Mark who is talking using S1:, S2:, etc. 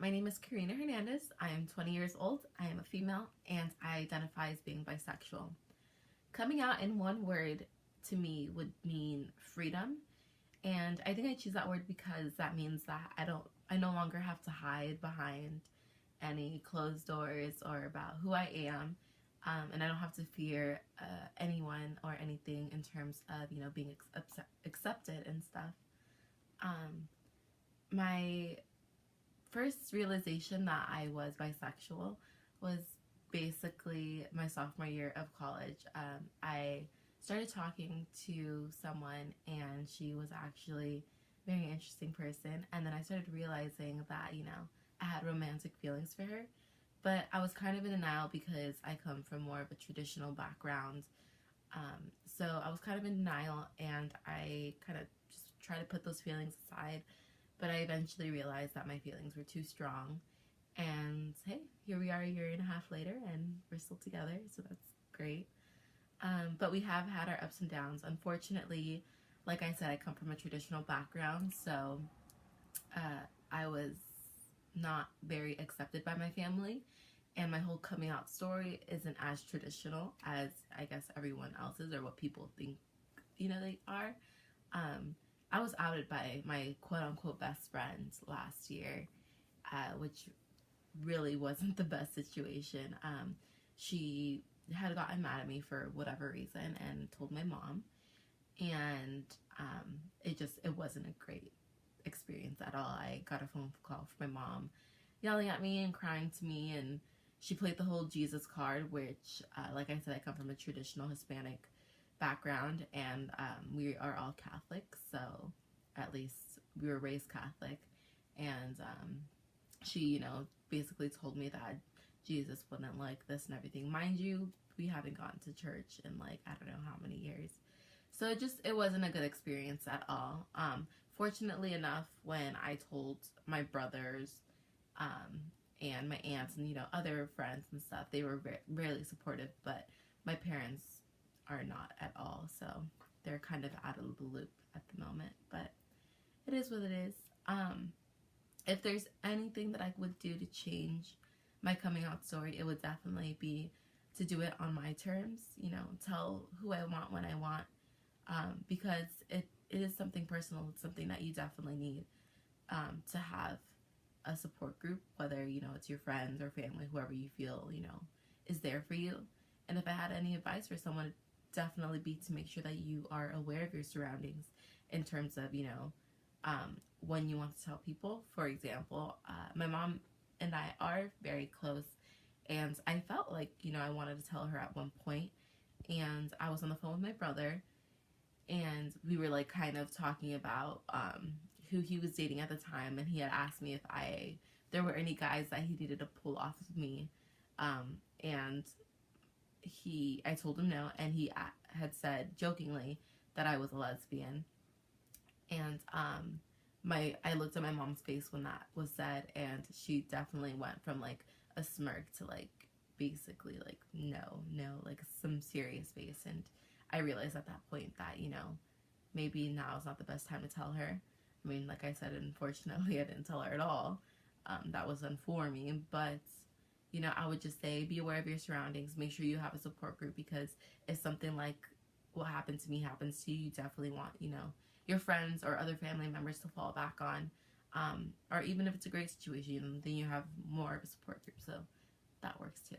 S1: My name is Karina Hernandez. I am 20 years old. I am a female and I identify as being bisexual. Coming out in one word to me would mean freedom. And I think I choose that word because that means that I no longer have to hide behind any closed doors or about who I am. And I don't have to fear anyone or anything in terms of, being accepted and stuff. Um, my first realization that I was bisexual was basically my sophomore year of college. I started talking to someone, and she was actually a very interesting person. And then I started realizing that, I had romantic feelings for her. But I was kind of in denial because I come from more of a traditional background. So I was kind of in denial, and I kind of just tried to put those feelings aside, but I eventually realized that my feelings were too strong. And hey, here we are a year and a half later, and we're still together, so that's great. But we have had our ups and downs. Unfortunately, like I said, I come from a traditional background, so I was not very accepted by my family, and my whole coming out story isn't as traditional as I guess everyone else's or what people think they are. I was outed by my quote-unquote best friend last year, which really wasn't the best situation. She had gotten mad at me for whatever reason and told my mom, and it wasn't a great experience at all. I got a phone call from my mom yelling at me and crying to me, and she played the whole Jesus card, which, like I said, I come from a traditional Hispanic background, and we are all Catholic, so at least we were raised Catholic. And she, basically told me that Jesus wouldn't like this and everything. Mind you, we haven't gone to church in like I don't know how many years, so it wasn't a good experience at all. Fortunately enough, when I told my brothers and my aunts and other friends and stuff, they were really supportive, but my parents are not at all, so they're kind of out of the loop at the moment, but it is what it is. If there's anything that I would do to change my coming out story, it would definitely be to do it on my terms, tell who I want when I want, because it is something personal. It's something that you definitely need to have a support group, whether it's your friends or family, whoever you feel is there for you. And if I had any advice for someone, it'd definitely be to make sure that you are aware of your surroundings in terms of when you want to tell people. For example, my mom and I are very close, and I felt like I wanted to tell her at one point, and I was on the phone with my brother, and we were like kind of talking about who he was dating at the time, and he had asked me if there were any guys that he needed to pull off of me, and I told him no, and he had said jokingly that I was a lesbian. And I looked at my mom's face when that was said, and she definitely went from like a smirk to like basically like no, like some serious face. And I realized at that point that maybe now is not the best time to tell her. I mean, like I said, unfortunately I didn't tell her at all. That was done for me, but I would just say be aware of your surroundings. Make sure you have a support group, because if something like what happened to me happens to you, you definitely want your friends or other family members to fall back on, or even if it's a great situation, then you have more of a support group, so that works too.